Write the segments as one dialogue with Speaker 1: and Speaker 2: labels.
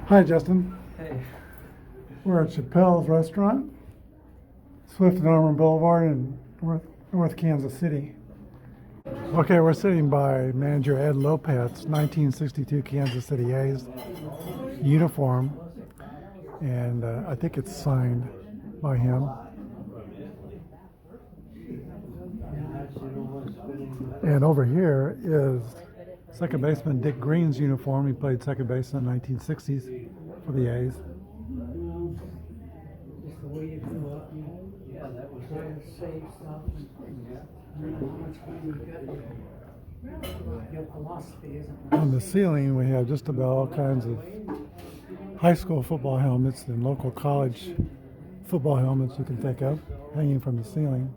Speaker 1: Hi, Justin.
Speaker 2: Hey.
Speaker 1: We're at Chappell's restaurant, Swift and Amour Boulevard in North Kansas City. Okay, we're sitting by manager Ed Lopez, 1962 Kansas City A's uniform, and I think it's signed by him. And over here is second baseman Dick Green's uniform. He played second base in the 1960s for the A's.
Speaker 3: Just the way you grew up, yeah, that was trying to save stuff and how much money you got. Your philosophy isn't.
Speaker 1: On the ceiling, we have just about all kinds of high school football helmets and local college football helmets you can think of hanging from the ceiling.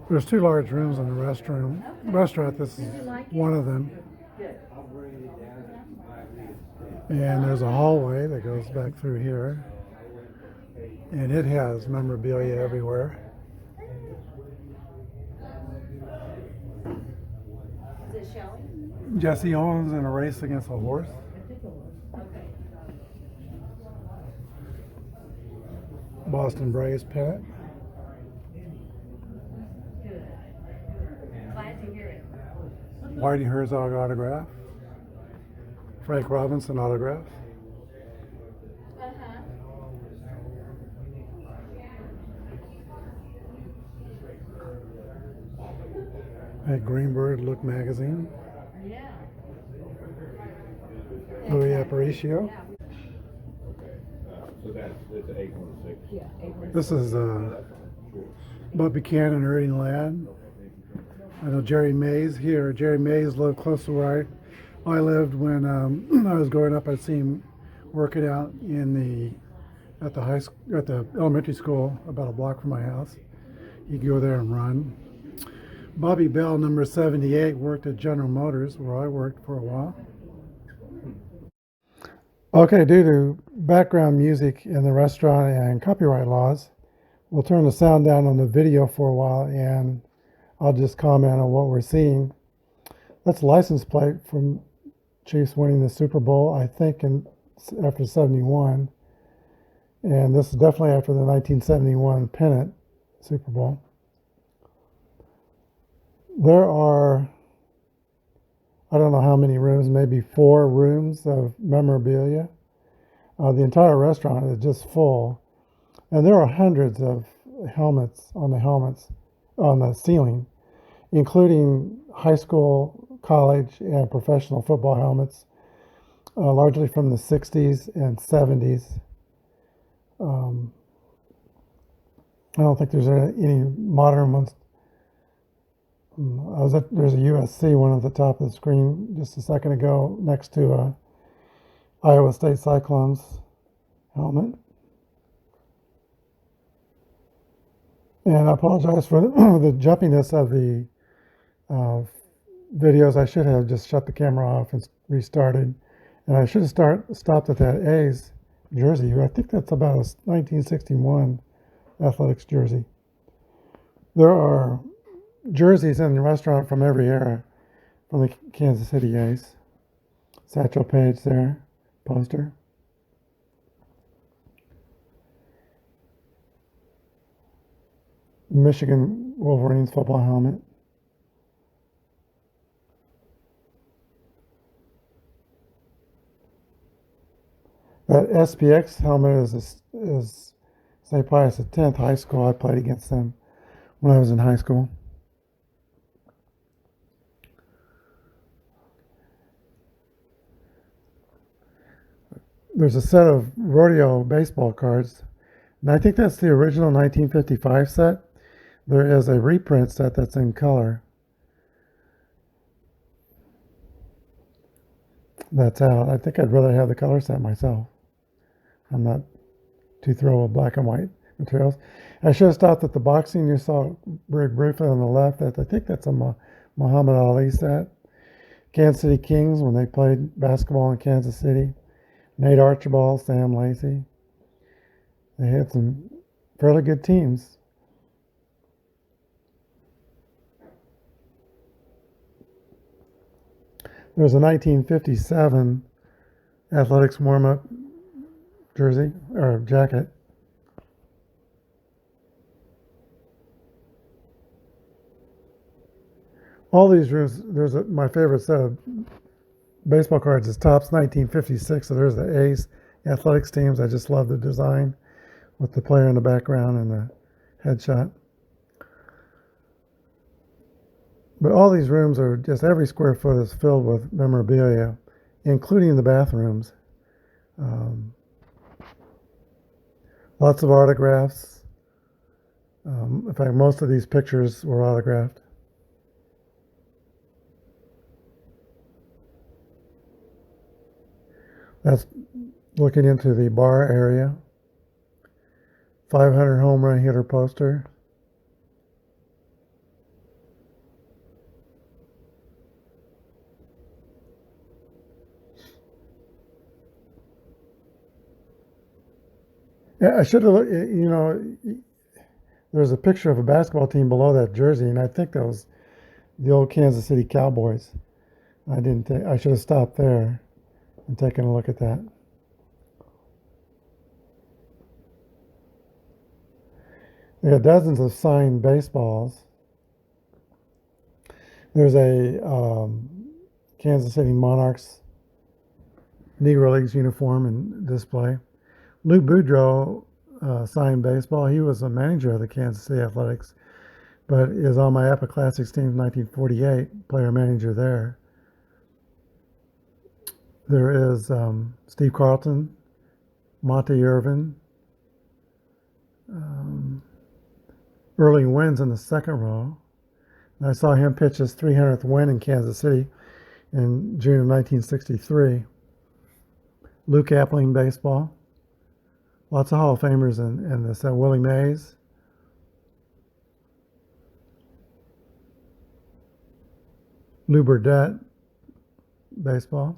Speaker 1: There's two large rooms in the restaurant. This is one of them. And there's a hallway that goes back through here. And it has memorabilia everywhere.
Speaker 4: Is it showing?
Speaker 1: Jesse Owens in a race against a horse.
Speaker 4: Okay.
Speaker 1: Boston Braves pennant.
Speaker 4: Glad to hear it.
Speaker 1: Whitey Herzog autograph. Frank Robinson autograph.
Speaker 4: Uh-huh.
Speaker 1: At Greenbird Look magazine.
Speaker 4: Yeah.
Speaker 1: Louis Aparicio.
Speaker 4: Yeah.
Speaker 5: So that's an 816.
Speaker 4: Yeah. April.
Speaker 1: This is Bud Buchanan and Ernie Ladd. I know Jerry Mays here. Jerry Mays lived close to where I lived when I was growing up. I'd see him working out at the elementary school about a block from my house. He'd go there and run. Bobby Bell, number 78, worked at General Motors, where I worked for a while. Okay, due to background music in the restaurant and copyright laws, we'll turn the sound down on the video for a while, and I'll just comment on what we're seeing. That's a license plate from Chiefs winning the Super Bowl, I think, after 71. And this is definitely after the 1971 pennant Super Bowl. There are, I don't know how many rooms, maybe 4 rooms of memorabilia. The entire restaurant is just full. And there are hundreds of helmets on the ceiling, including high school, college, and professional football helmets, largely from the 60s and 70s. I don't think there's any modern ones. There's a USC one at the top of the screen just a second ago next to a Iowa State Cyclones helmet. And I apologize for the jumpiness of the videos. I should have just shut the camera off and restarted. And I should have stopped at that A's jersey. I think that's about a 1961 athletics jersey. There are jerseys in the restaurant from every era from the Kansas City A's. Satchel Paige there, poster. Michigan Wolverines football helmet. That SPX helmet is St. Pius X high school. I played against them when I was in high school. There's a set of rodeo baseball cards, and I think that's the original 1955 set. There is a reprint set that's in color. That's out. I think I'd rather have the color set myself. I'm not too thrilled with black and white materials. I should have stopped at the boxing you saw very briefly on the left. I think that's a Muhammad Ali set. Kansas City Kings when they played basketball in Kansas City. Nate Archibald, Sam Lacey. They had some fairly good teams. There was a 1957 athletics warm-up jersey or jacket. All these rooms, my favorite set of baseball cards is Topps 1956. So there's the A's athletics teams. I just love the design with the player in the background and the headshot. But all these rooms are just, every square foot is filled with memorabilia, including the bathrooms. Lots of autographs. In fact, most of these pictures were autographed. That's looking into the bar area. 500 home run hitter poster. Yeah, I should have, there's a picture of a basketball team below that jersey, and I think that was the old Kansas City Cowboys. I should have stopped there and taken a look at that. There are dozens of signed baseballs. There's a Kansas City Monarchs Negro Leagues uniform in display. Lou Boudreau signed baseball. He was a manager of the Kansas City Athletics, but is on my Apba Classics team 1948, player manager there. There is Steve Carlton, Monte Irvin, Early Wins in the second row. And I saw him pitch his 300th win in Kansas City in June of 1963. Luke Appling baseball. Lots of Hall of Famers in this. Willie Mays. Lou Burdett baseball.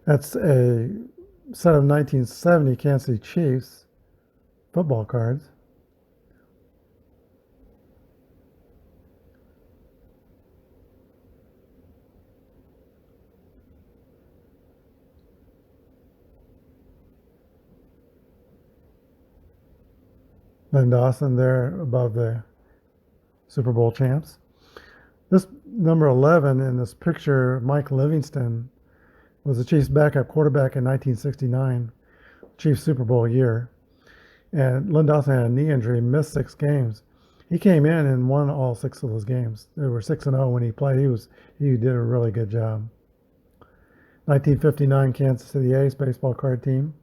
Speaker 1: That's a set of 1970 Kansas City Chiefs football cards. Len Dawson there above the Super Bowl champs. This number 11 in this picture, Mike Livingston, was the Chiefs' backup quarterback in 1969, Chiefs Super Bowl year. And Len Dawson had a knee injury, missed 6 games. He came in and won all 6 of those games. They were 6-0 when he played. He did a really good job. 1959 Kansas City A's baseball card team.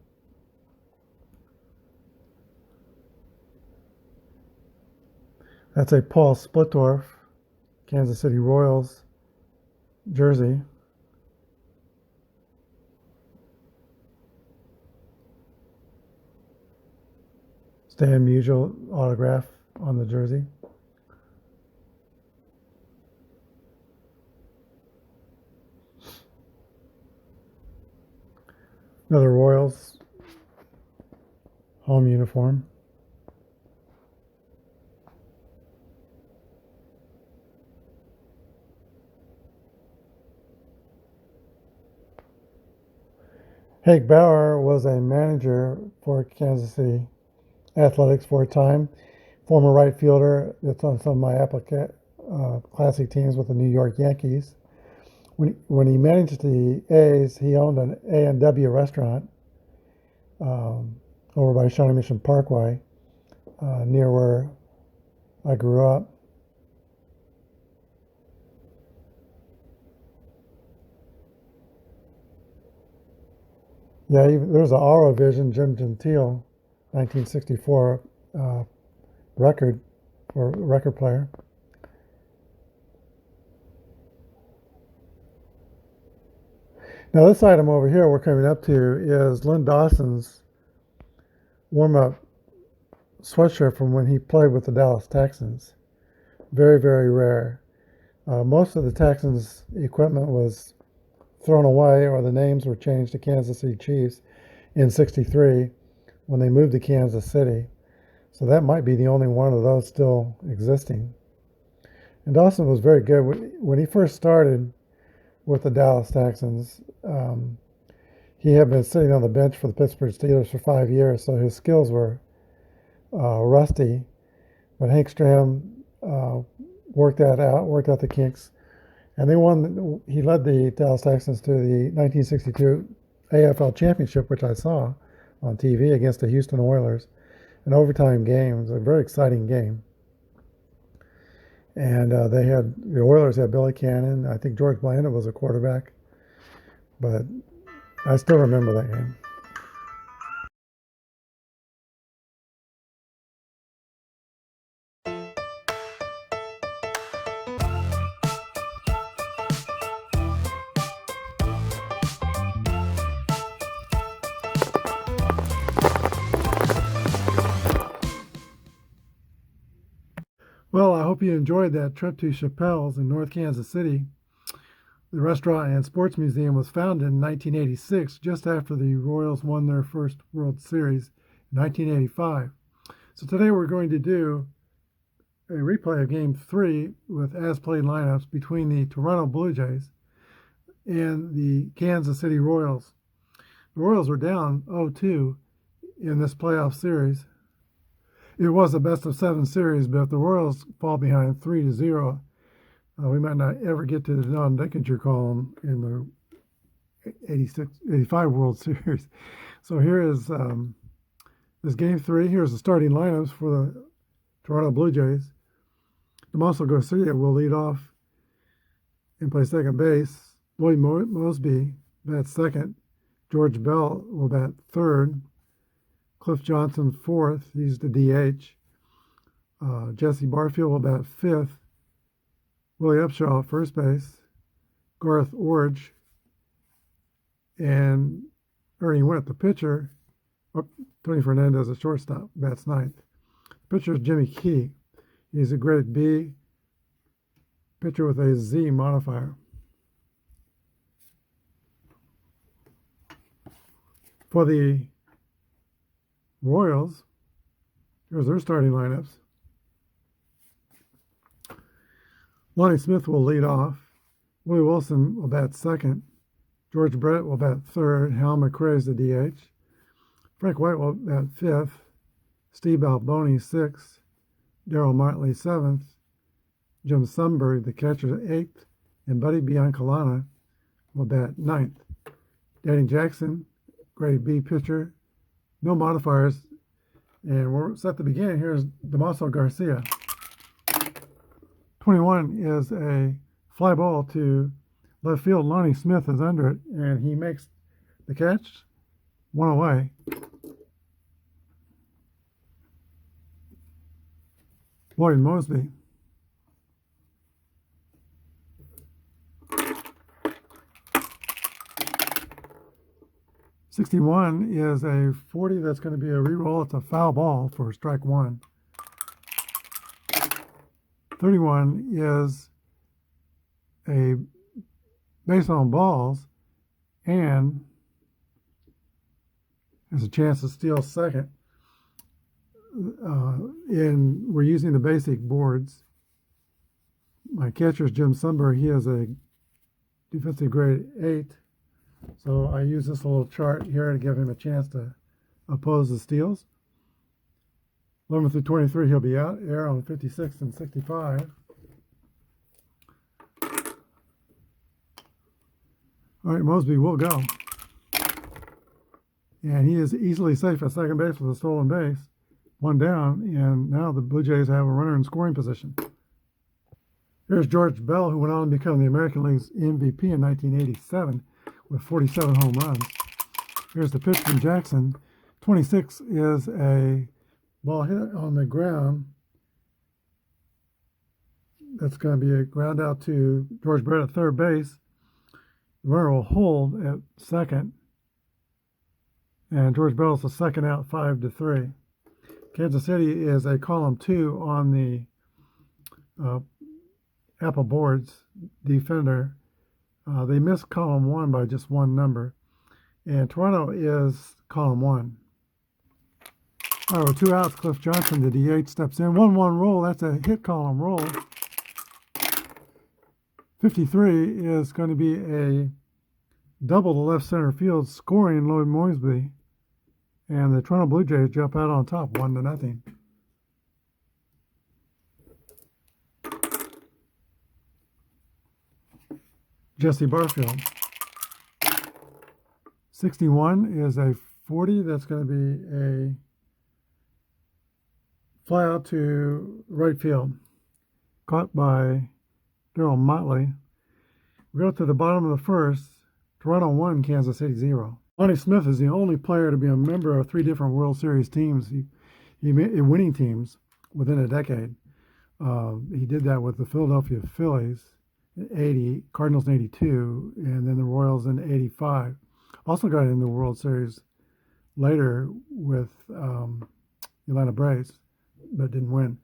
Speaker 1: That's a Paul Splittorff, Kansas City Royals jersey. Stan Musial autograph on the jersey. Another Royals home uniform. Hank Bauer was a manager for Kansas City Athletics for a time, former right fielder that's on some of my Apba Classic teams with the New York Yankees. When he managed the A's, he owned an A&W restaurant over by Shawnee Mission Parkway, near where I grew up. Yeah, there's an Aurovision Jim Gentile 1964 record or record player. Now this item over here we're coming up to is Len Dawson's warm-up sweatshirt from when he played with the Dallas Texans. Very, very rare. Most of the Texans' equipment was thrown away, or the names were changed to Kansas City Chiefs in '63 when they moved to Kansas City. So that might be the only one of those still existing. And Dawson was very good. When he first started with the Dallas Texans, he had been sitting on the bench for the Pittsburgh Steelers for 5 years, so his skills were rusty. But Hank Stram worked out the kinks, and they won. He led the Dallas Texans to the 1962 AFL Championship, which I saw on TV against the Houston Oilers, an overtime game. It was a very exciting game. And the Oilers had Billy Cannon. I think George Blanda was a quarterback, but I still remember that game. Well, I hope you enjoyed that trip to Chappell's in North Kansas City. The restaurant and sports museum was founded in 1986, just after the Royals won their first World Series in 1985. So today we're going to do a replay of Game 3 with as-played lineups between the Toronto Blue Jays and the Kansas City Royals. The Royals were down 0-2 in this playoff series. It was a best-of-7 series, but if the Royals fall behind 3-0, we might not ever get to the Don Denkinger column in the 85 World Series. So here is this Game 3. Here's the starting lineups for the Toronto Blue Jays. Damaso Garcia will lead off and play second base. Lloyd Mosby bats second. George Bell will bat third. Cliff Johnson fourth. He's the DH. Jesse Barfield will bat fifth. Willie Upshaw at first base. Garth Orge and Ernie Wendt, the pitcher. Tony Fernandez, the shortstop, bats ninth. The pitcher is Jimmy Key. He's a grade B pitcher with a Z modifier. For the Royals, here's their starting lineups. Lonnie Smith will lead off. Willie Wilson will bat second. George Brett will bat third. Hal McRae is the DH. Frank White will bat fifth. Steve Alboni sixth. Darryl Motley seventh. Jim Sundberg, the catcher, eighth. And Buddy Biancalana will bat ninth. Danny Jackson, grade B pitcher. No modifiers. And we're set to begin. Here's Damaso Garcia. 21 is a fly ball to left field. Lonnie Smith is under it, and he makes the catch. One away. Lloyd Mosby. '61 is a 40 that's going to be a re-roll. It's a foul ball for strike one. 31 is a base on balls and has a chance to steal second. We're using the basic boards. My catcher is Jim Sundberg. He has a defensive grade 8. So I use this little chart here to give him a chance to oppose the steals. 11 through 23, he'll be out. Air on 56 and 65. All right, Mosby will go. And he is easily safe at second base with a stolen base. One down, and now the Blue Jays have a runner in scoring position. Here's George Bell, who went on to become the American League's MVP in 1987 with 47 home runs. Here's the pitch from Jackson. 26 is a ball hit on the ground. That's going to be a ground out to George Brett at third base. The runner will hold at second. And George Bell's the second out, 5-3. Kansas City is a column 2 on the Apple boards, defender. They missed column 1 by just one number. And Toronto is column 1. All right, with 2 outs, Cliff Johnson, the DH, steps in. 1-1 roll. That's a hit column roll. 53 is going to be a double to left center field, scoring Lloyd Moisby. And the Toronto Blue Jays jump out on top, 1-0. Jesse Barfield. 61 is a 40. That's going to be a fly out to right field. Caught by Darryl Motley. We go to the bottom of the first. Toronto 1, Kansas City 0. Lonnie Smith is the only player to be a member of 3 different World Series teams. He made winning teams within a decade. He did that with the Philadelphia Phillies in 80, Cardinals in 82, and then the Royals in 85. Also got in the World Series later with Atlanta Braves, but didn't win.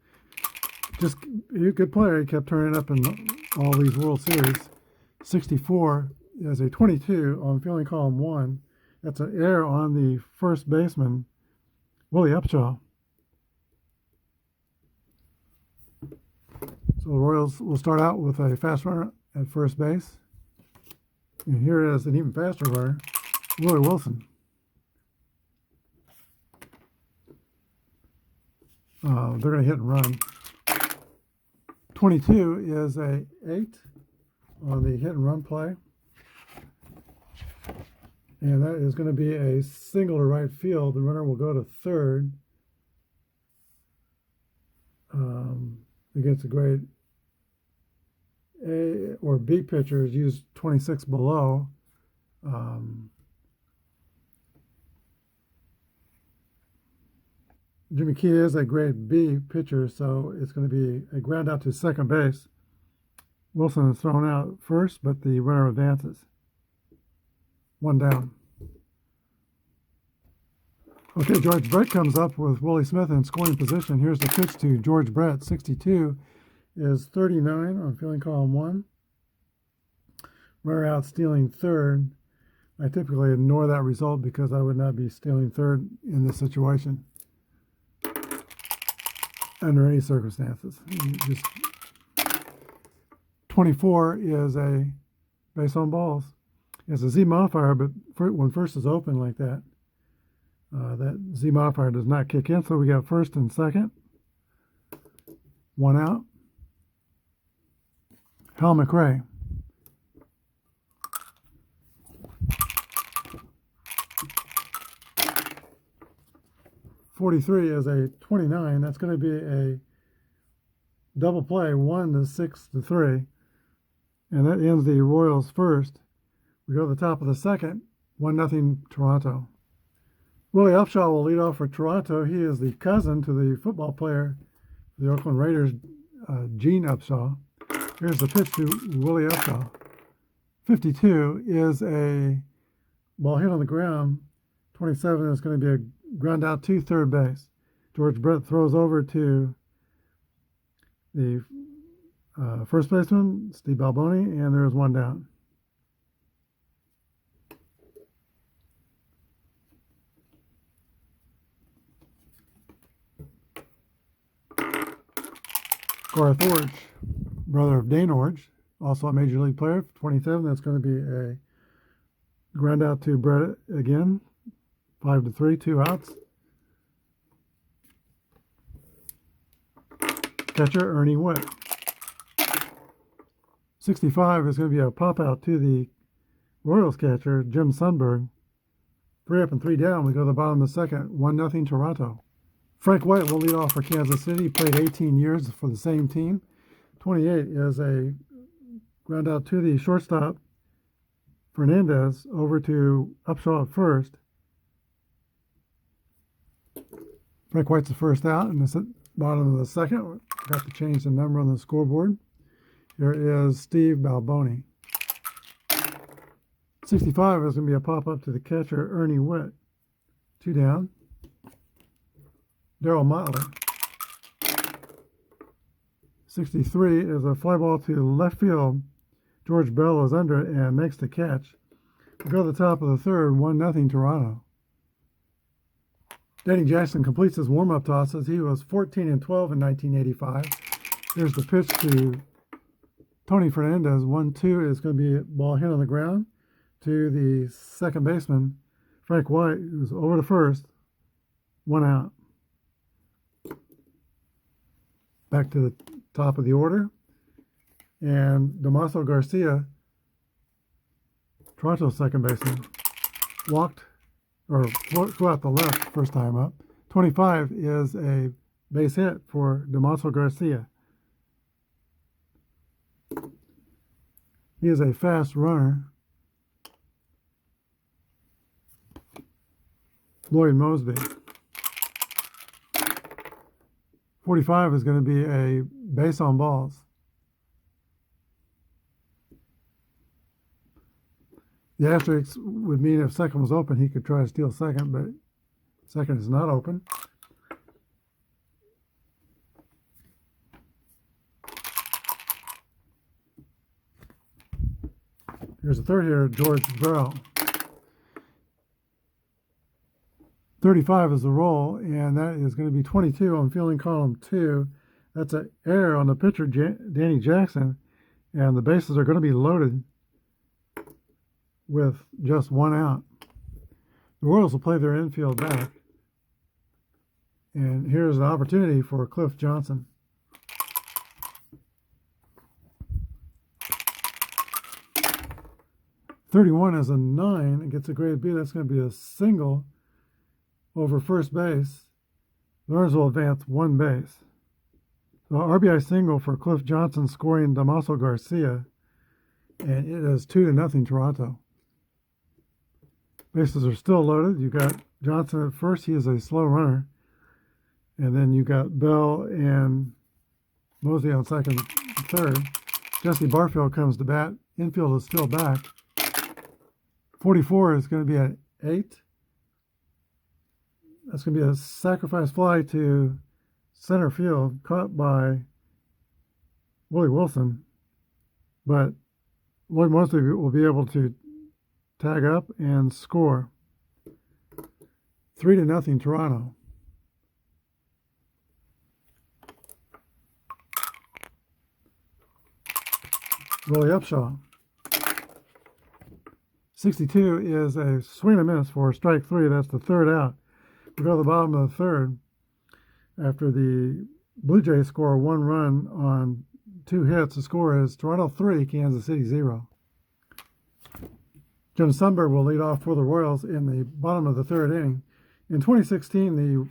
Speaker 1: Just a good player. He kept turning up in all these World Series. 64 is a 22 on fielding column 1. That's an error on the first baseman, Willie Upshaw. So the Royals will start out with a fast runner at first base. And here is an even faster runner, Willie Wilson. They're going to hit and run. 22 is a 8 on the hit and run play. And that is going to be a single to right field. The runner will go to third against a grade A or B pitchers. Use 26 below. Jimmy Key is a grade B pitcher, so it's going to be a ground out to second base. Wilson is thrown out first, but the runner advances. 1 down. Okay, George Brett comes up with Willie Smith in scoring position. Here's the pitch to George Brett. 62 is 39 on fielding column 1. Runner out stealing third. I typically ignore that result because I would not be stealing third in this situation under any circumstances. Just 24 is a base on balls. It's a Z modifier, but when first is open like that, that Z modifier does not kick in. So we got first and second. 1 out. Hal McRae. .43 is a 29. That's going to be a double play, 1 to 6 to 3. And that ends the Royals first. We go to the top of the second, 1-0 Toronto. Willie Upshaw will lead off for Toronto. He is the cousin to the football player, the Oakland Raiders, Gene Upshaw. Here's the pitch to Willie Upshaw. 52 is a ball hit on the ground. 27 is going to be a ground out to third base. George Brett throws over to the first baseman, Steve Balboni, and there is 1 down. Garth Orge, brother of Dane Orge, also a major league player, 27. That's going to be a ground out to Brett again. 5 to 3, 2 outs. Catcher Ernie Witt. 65 is going to be a pop out to the Royals catcher Jim Sundberg. 3 up and 3 down. We go to the bottom of the second. 1-0 Toronto. Frank White will lead off for Kansas City. Played 18 years for the same team. 28 is a ground out to the shortstop Fernandez over to Upshaw at first. Frank White's the first out, and the bottom of the second. Got to change the number on the scoreboard. Here is Steve Balboni. 65 is going to be a pop-up to the catcher, Ernie Witt. 2 down. Darryl Motley. 63 is a fly ball to left field. George Bell is under it and makes the catch. We go to the top of the third, 1-0 Toronto. Danny Jackson completes his warm-up tosses. He was 14 and 12 in 1985. Here's the pitch to Tony Fernandez. 1-2 is going to be a ball hit on the ground to the second baseman, Frank White, who's over to first. 1 out. Back to the top of the order. And Damaso Garcia, Toronto's second baseman, walked or flew out the left first time up. 25 is a base hit for Damaso Garcia. He is a fast runner. Lloyd Mosby. 45 is going to be a base on balls. The asterisk would mean if second was open, he could try to steal second, but second is not open. Here's the third hitter, George Burrell. 35 is the roll, and that is going to be 22 on fielding column 2. That's an error on the pitcher, Danny Jackson, and the bases are going to be loaded with just 1 out. The Royals will play their infield back. And here's an opportunity for Cliff Johnson. .31 is a 9 and gets a grade B. That's going to be a single over first base. The runners will advance 1 base. So RBI single for Cliff Johnson, scoring Damaso Garcia. And it is 2-0 Toronto. Bases are still loaded. You got Johnson at first. He is a slow runner. And then you got Bell and Mosey on second and third. Jesse Barfield comes to bat. Infield is still back. 44 is going to be at 8. That's going to be a sacrifice fly to center field, caught by Willie Wilson. But Lloyd Mosby will be able to tag up and score. 3-0 Toronto. Willie Upshaw. 62 is a swing and a miss for strike 3. That's the third out. We go to the bottom of the third after the Blue Jays score 1 run on 2 hits. The score is Toronto 3, Kansas City 0. Jim Sundberg will lead off for the Royals in the bottom of the third inning. In 2016,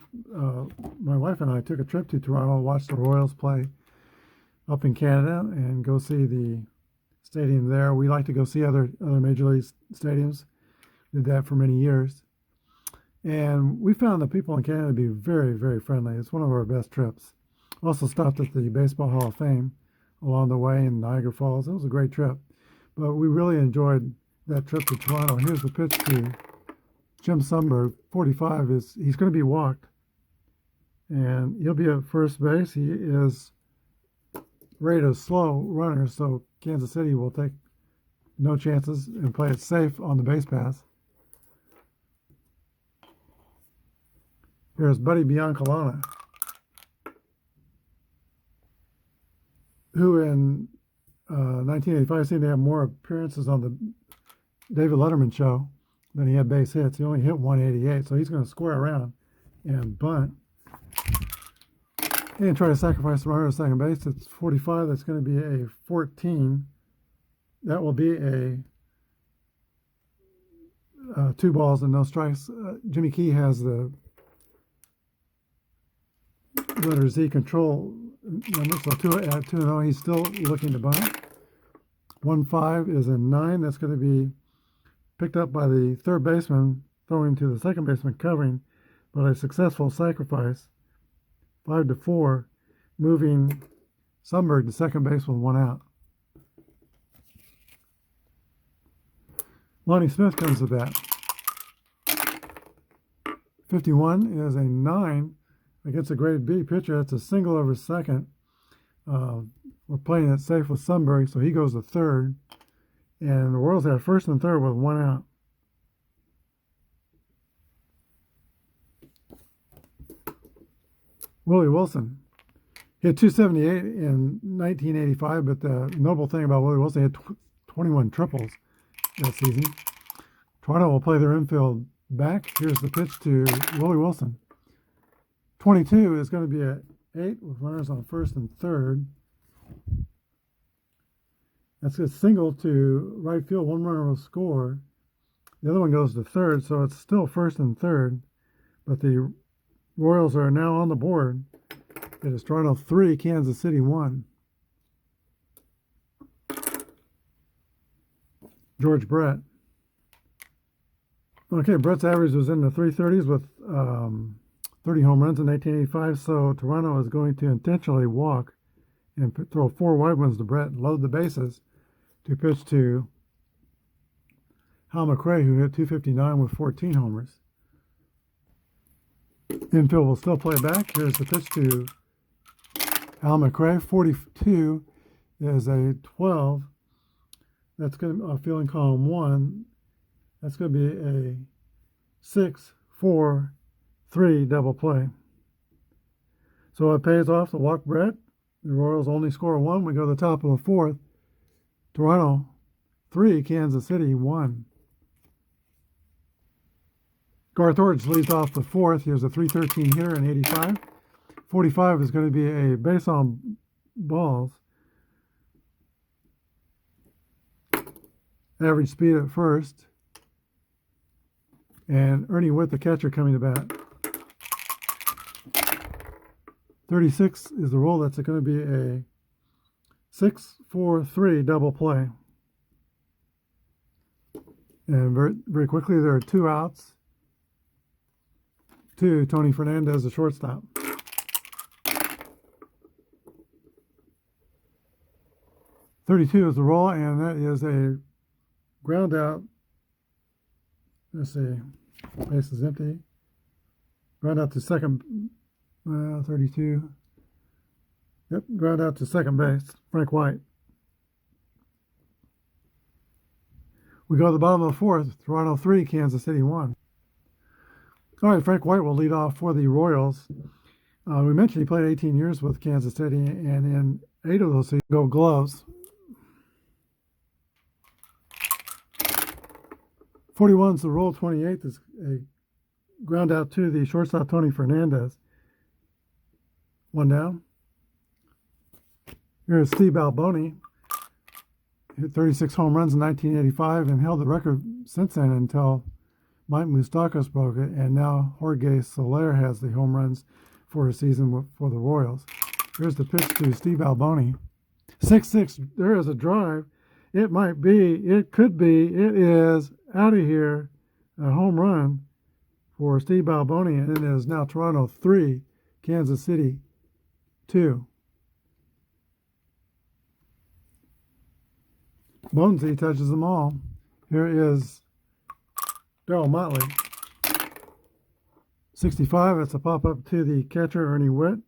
Speaker 1: my wife and I took a trip to Toronto, watched the Royals play up in Canada, and go see the stadium there. We like to go see other Major League stadiums. Did that for many years. And we found the people in Canada to be very, very friendly. It's one of our best trips. Also stopped at the Baseball Hall of Fame along the way in Niagara Falls. It was a great trip. But we really enjoyed that trip to Toronto. Here's the pitch to Jim Sundberg. 45 he's going to be walked. And he'll be at first base. He is rated a slow runner, so Kansas City will take no chances and play it safe on the base pass. Here's Buddy Biancalana, who in 1985 seemed to have more appearances on the David Letterman show than he had base hits. He only hit 188, so he's going to square around and bunt. And try to sacrifice the runner at second base. It's 45. That's going to be a 14. That will be a 2 balls and no strikes. Jimmy Key has the letter Z control number, so at 2-0, he's still looking to bunt. 1-5 is a 9. That's going to be picked up by the third baseman, throwing to the second baseman, covering, but a successful sacrifice. 5-4, moving Sundberg to second base with 1 out. Lonnie Smith comes to bat. 51 is a 9 against a grade B pitcher. That's a single over second. we're playing it safe with Sunbury, so he goes to third. And the Royals have first and third with one out. Willie Wilson hit 278 in 1985, but the notable thing about Willie Wilson, he had 21 triples that season. Toronto will play their infield back. Here's the pitch to Willie Wilson. 22 is going to be at 8 with runners on first and third. That's a single to right field. One runner will score. The other one goes to third, so it's still first and third. But the Royals are now on the board. It is Toronto 3, Kansas City 1. George Brett. Okay, Brett's average was in the 330s with 30 home runs in 1985, so Toronto is going to intentionally walk and throw 4 wide ones to Brett, load the bases to pitch to Hal McRae, who hit 259 with 14 homers. Infield will still play back. Here's the pitch to Hal McRae. 42 is a 12. That's going to be field in column 1. That's going to be a 6, 4, 3 double play. So it pays off to walk Brett. The Royals only score 1. We go to the top of the 4th. Toronto 3, Kansas City 1. Garth Orridge leads off the 4th. He has a 313 hitter in 85. 45 is going to be a base on balls. Average speed at first. And Ernie Witt, the catcher, coming to bat. 36 is the roll. That's going to be a 6, 4, 3 double play. And very, very quickly, there are 2 outs to Tony Fernandez, the shortstop. .32 is the roll, and that is a ground out. Let's see, base is empty. Ground out to second. 32. Yep, ground out to second base. Frank White. We go to the bottom of the 4th. Toronto 3, Kansas City 1. All right, Frank White will lead off for the Royals. We mentioned he played 18 years with Kansas City, and in 8 of those, he go gloves. 41 is the roll. 28 is a ground out to the shortstop, Tony Fernandez. 1 down. Here's Steve Alboni. Hit 36 home runs in 1985 and held the record since then until Mike Moustakas broke it, and now Jorge Soler has the home runs for a season for the Royals. Here's the pitch to Steve Alboni. 6-6, there is a drive. It might be, it could be, it is out of here. A home run for Steve Alboni, and it is now Toronto 3, Kansas City 2. Bonesy touches them all. Here is Darryl Motley. 65, that's a pop-up to the catcher, Ernie Witt.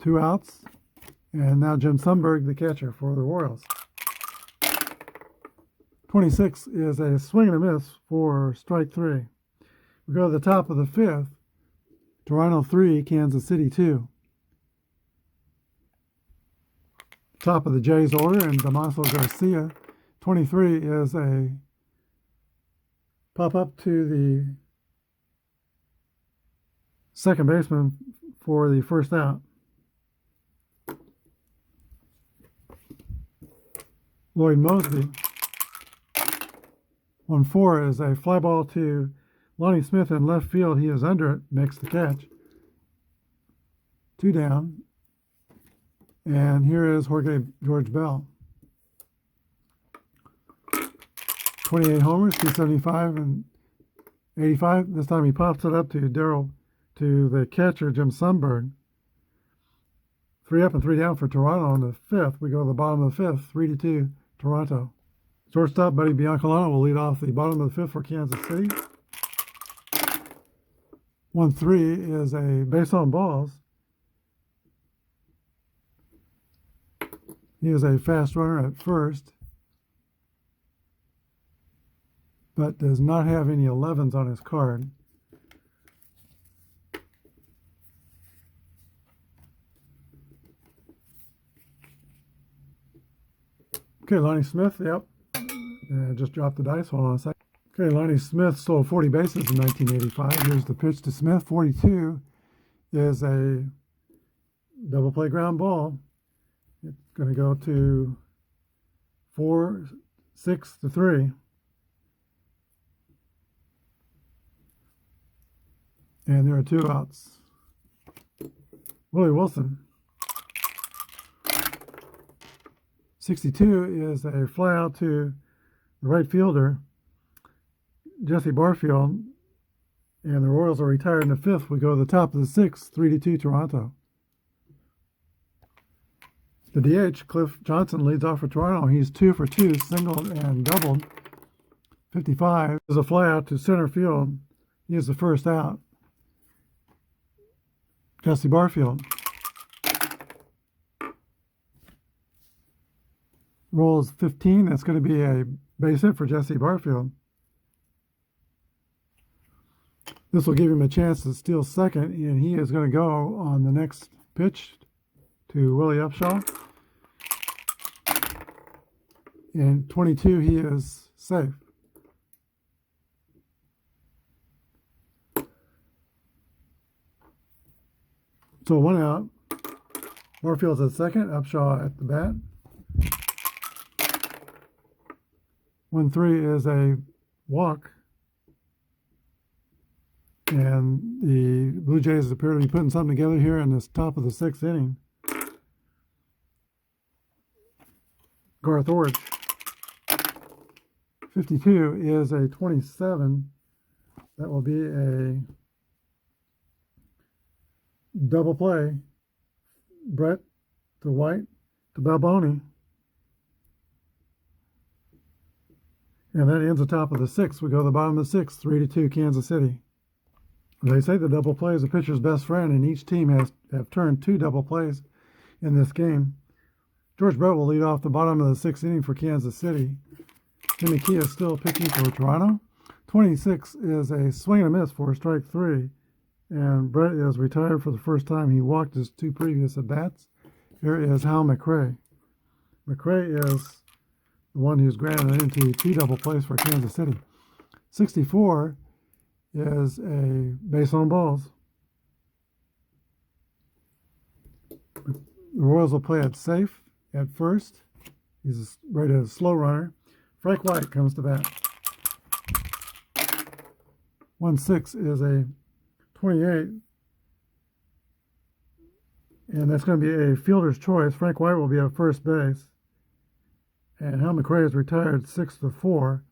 Speaker 1: 2 outs. And now Jim Sundberg, the catcher for the Royals. 26 is a swing and a miss for strike 3. We go to the top of the 5th. Toronto 3, Kansas City 2. Top of the Jays order, and Damaso Garcia. 23 is a pop-up to the second baseman for the first out. Lloyd Mosby. 1-4 is a fly ball to Lonnie Smith in left field. He is under it, makes the catch. 2 down. And here is Jorge George Bell. 28 homers, 275 and 85. This time he pops it up to the catcher, Jim Sundberg. 3 up and 3 down for Toronto on the 5th. We go to the bottom of the 5th, 3-2, Toronto. Shortstop Buddy Biancalana will lead off the bottom of the 5th for Kansas City. 1-3 is a base on balls. He is a fast runner at first, but does not have any 11s on his card. Okay, Lonnie Smith, yep. Just dropped the dice. Hold on a second. Okay, Lonnie Smith stole 40 bases in 1985. Here's the pitch to Smith. 42 is a double play ground ball. It's going to go to 4-6-3. And there are 2 outs. Willie Wilson. 62 is a fly out to the right fielder, Jesse Barfield, and the Royals are retired in the 5th. We go to the top of the 6th, 3-2 Toronto. The DH, Cliff Johnson, leads off for Toronto. He's 2 for 2, singled and doubled. 55 is a fly out to center field. He is the first out. Jesse Barfield. Roll is 15. That's going to be a base hit for Jesse Barfield. This will give him a chance to steal second, and he is going to go on the next pitch to Willie Upshaw. And 22, he is safe. So 1 out. Barfield's at second, Upshaw at the bat. 1-3 is a walk. And the Blue Jays appear to be putting something together here in this top of the 6th inning. Garth Orich. 52 is a 27. That will be a double play. Brett to White to Balboni. And that ends the top of the 6th. We go to the bottom of the 6th, 3-2 Kansas City. They say the double play is a pitcher's best friend, and each team have turned 2 double plays in this game. George Brett will lead off the bottom of the 6th inning for Kansas City. Jimmy Key is still pitching for Toronto. 26 is a swing and a miss for strike 3, and Brett is retired for the first time. He walked his 2 previous at-bats. Here is Hal McRae. McRae is the one who's granted into 2 double plays for Kansas City. 64 is a base on balls. The Royals will play it safe at first. He's right as a slow runner. Frank White comes to bat. 1-6 is a 28. And that's going to be a fielder's choice. Frank White will be at first base. And Hal McRae is retired 6-4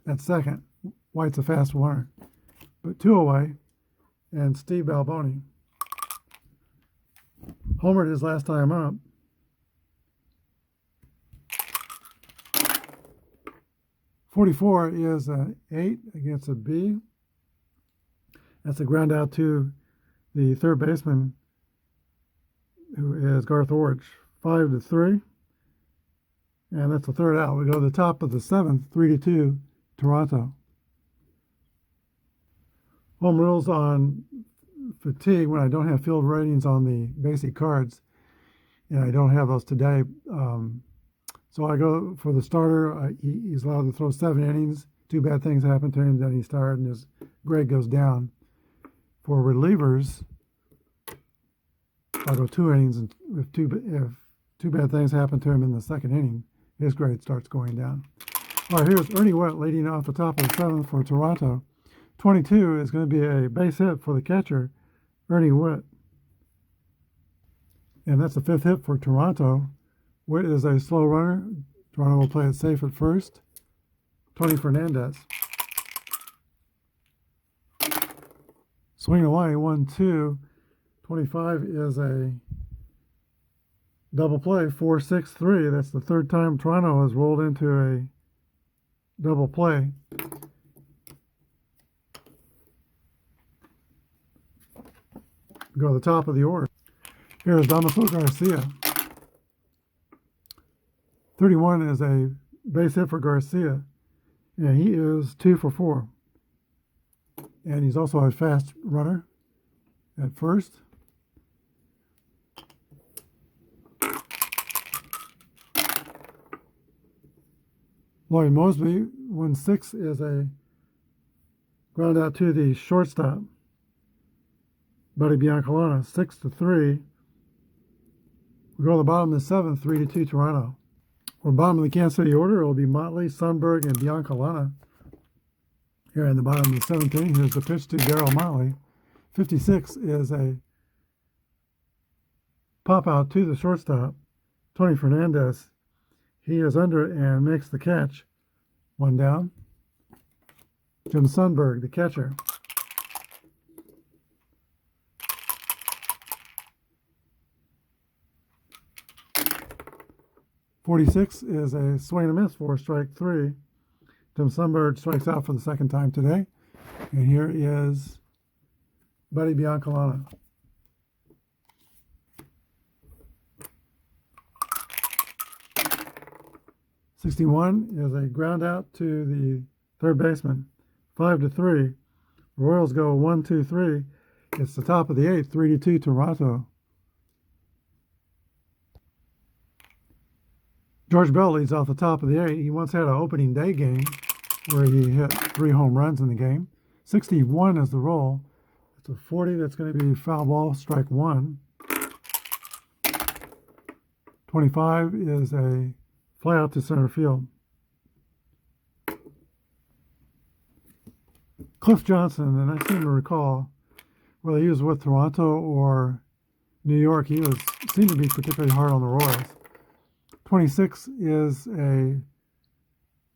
Speaker 1: at second. White's a fast runner. But 2 away. And Steve Balboni homered his last time up. 44 is an 8 against a B. That's a ground out to the third baseman, who is Garth Orich. 5-3. And that's the third out. We go to the top of the 7th, 3-2 Toronto. Home rules on fatigue when I don't have field ratings on the basic cards, and I don't have those today. So I go for the starter. He's allowed to throw 7 innings. 2 bad things happen to him. Then he's tired, and his grade goes down. For relievers, I go 2 innings, and if two bad things happen to him in the 2nd inning, his grade starts going down. All right, here's Ernie Wett leading off the top of the 7th for Toronto. 22 is going to be a base hit for the catcher, Ernie Wett. And that's the 5th hit for Toronto. Witt is a slow runner. Toronto will play it safe at first. Tony Fernandez. Swing away, 1-2. 25 is a double play, 4-6-3. That's the 3rd time Toronto has rolled into a double play. Go to the top of the order. Here's Damaso Garcia. 31 is a base hit for Garcia, and he is 2 for 4. And he's also a fast runner at first. Lloyd Mosby, 1-6, is a ground out to the shortstop, Buddy Biancalana, 6-3. We go to the bottom of the 7th, 3-2 Toronto. For the bottom of the Kansas City order, it will be Motley, Sundberg, and Biancalana. Here in the bottom of the 7th inning, here's the pitch to Darryl Motley. 56 is a pop out to the shortstop, Tony Fernandez. He is under it and makes the catch. 1 down. Jim Sundberg, the catcher. .46 is a swing and a miss for strike 3. Jim Sundberg strikes out for the second time today. And here is Buddy Biancalana. .61 is a ground out to the third baseman. 5-3. Royals go 1-2-3. It's the top of the 8th, 3-2 Toronto. George Bell leads off the top of the 8th. He once had an opening day game where he hit 3 home runs in the game. 61 is the roll. It's a 40 that's going to be foul ball, strike 1. 25 is a fly out to center field. Cliff Johnson, and I seem to recall whether he was with Toronto or New York, he seemed to be particularly hard on the Royals. 26 is a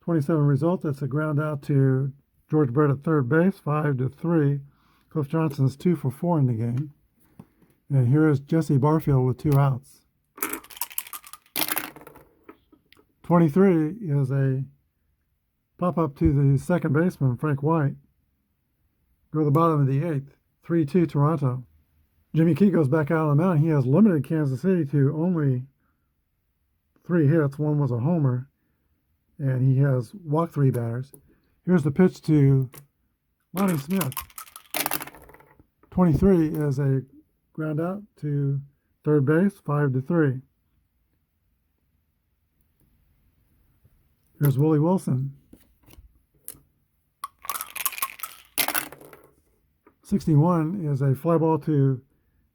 Speaker 1: 27 result. That's a ground out to George Brett at third base, 5-3. Cliff Johnson is 2 for 4 in the game. And here is Jesse Barfield with 2 outs. 23 is a pop-up to the second baseman, Frank White. Go to the bottom of the 8th, 3-2 Toronto. Jimmy Key goes back out on the mound. He has limited Kansas City to only 3 hits. 1 was a homer, and he has walked 3 batters. Here's the pitch to Lonnie Smith. 23 is a ground out to third base, 5-3. Here's Willie Wilson. 61 is a fly ball to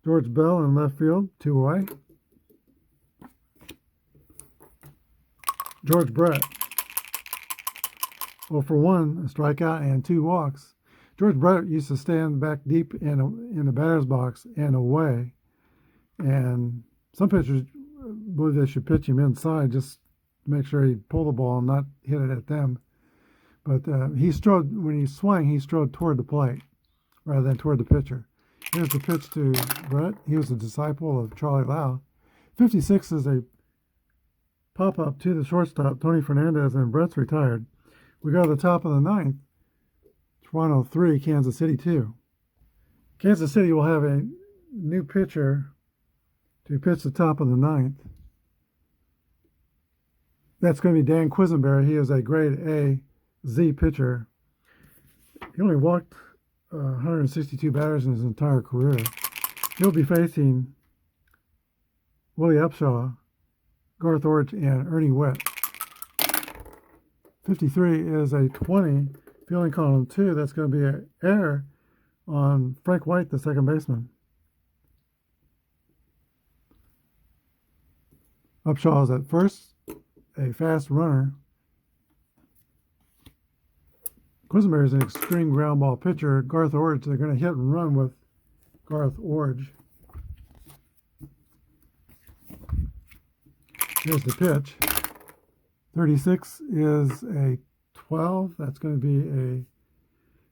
Speaker 1: George Bell in left field, 2 away. George Brett, 0 for 1, a strikeout and 2 walks. George Brett used to stand back deep in the batter's box and away. And some pitchers believe they should pitch him inside just to make sure he'd pull the ball and not hit it at them. But when he swung, he strode toward the plate rather than toward the pitcher. Here's the pitch to Brett. He was a disciple of Charlie Lau. 56 is a pop-up to the shortstop, Tony Fernandez, and Brett's retired. We go to the top of the 9th. Toronto 3, Kansas City 2. Kansas City will have a new pitcher to pitch the top of the 9th. That's going to be Dan Quisenberry. He is a grade A Z pitcher. He only walked 162 batters in his entire career. He'll be facing Willie Upshaw, Garth Orich, and Ernie Witt. 53 is a 20, fielding column 2. That's going to be an error on Frank White, the second baseman. Upshaw is at first, a fast runner. Quisenberry is an extreme ground ball pitcher. Garth Orich, they're going to hit and run with Garth Orich. Here's the pitch. 36 is a 12. That's going to be a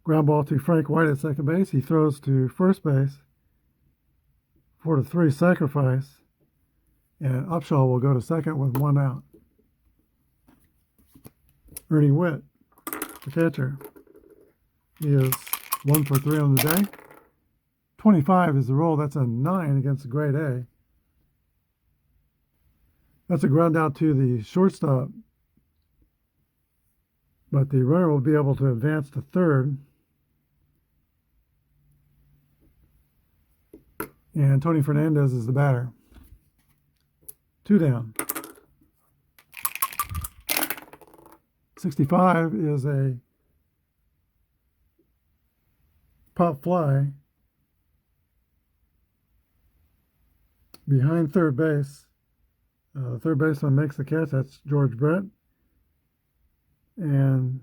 Speaker 1: ground ball to Frank White at second base. He throws to first base. 4-3 sacrifice. And Upshaw will go to second with 1 out. Ernie Witt, the catcher. He is 1 for 3 on the day. 25 is the roll. That's a 9 against the grade A. That's a ground out to the shortstop. But the runner will be able to advance to third. And Tony Fernandez is the batter. 2 down. 65 is a pop fly behind third base. The third baseman makes the catch. That's George Brett. And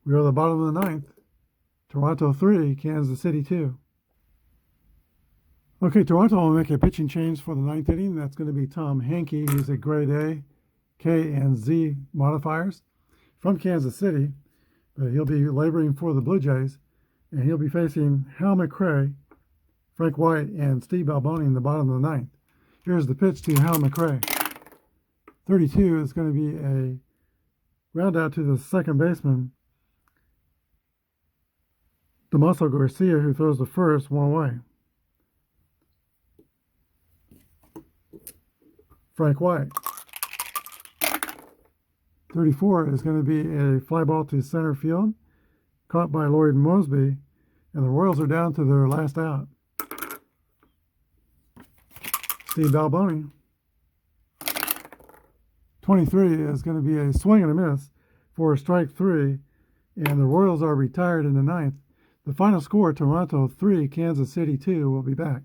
Speaker 1: we are at the bottom of the ninth. Toronto 3, Kansas City 2. Okay, Toronto will make a pitching change for the ninth inning. That's going to be Tom Hankey. He's a grade A, K, and Z modifiers from Kansas City. But he'll be laboring for the Blue Jays. And he'll be facing Hal McRae, Frank White, and Steve Balboni in the bottom of the ninth. Here's the pitch to Hal McRae. 32 is going to be a ground out to the second baseman, Damaso Garcia, who throws the first one away. Frank White. 34 is going to be a fly ball to center field, caught by Lloyd Mosby, and the Royals are down to their last out. Steve Balboni. 23 is going to be a swing and a miss for strike 3, and the Royals are retired in the ninth. The final score, Toronto 3, Kansas City 2, will be back.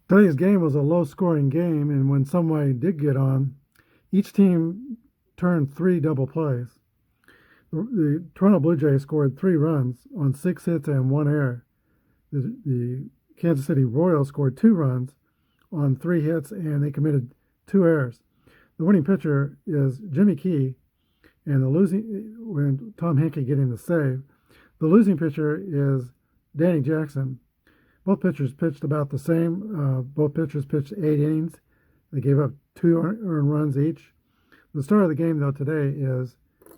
Speaker 1: Today's game was a low-scoring game, and when somebody did get on, each team turned 3 double plays. The Toronto Blue Jays scored 3 runs on 6 hits and 1 error. The Kansas City Royals scored 2 runs on 3 hits, and they committed 2 errors. The winning pitcher is Jimmy Key, and when Tom Hankey getting the save. The losing pitcher is Danny Jackson. Both pitchers pitched about the same. Both pitchers pitched 8 innings. They gave up 2 earned runs each. The star of the game, though, today is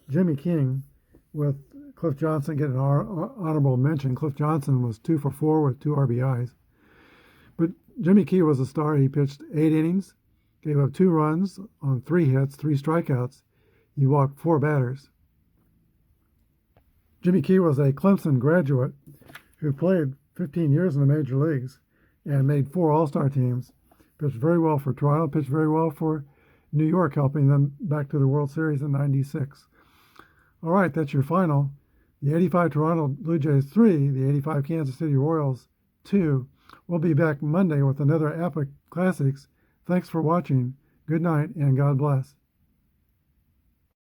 Speaker 1: Jimmy King, with Cliff Johnson getting an honorable mention. Cliff Johnson was 2 for 4 with 2 RBIs. But Jimmy Key was a star. He pitched 8 innings, gave up 2 runs on 3 hits, 3 strikeouts. He walked 4 batters. Jimmy Key was a Clemson graduate who played 15 years in the major leagues and made 4 All-Star teams. Pitched very well for Toronto, pitched very well for New York, helping them back to the World Series in '96. All right, that's your final. The 85 Toronto Blue Jays 3, the 85 Kansas City Royals 2. We'll be back Monday with another Apba Classics. Thanks for watching. Good night and God bless.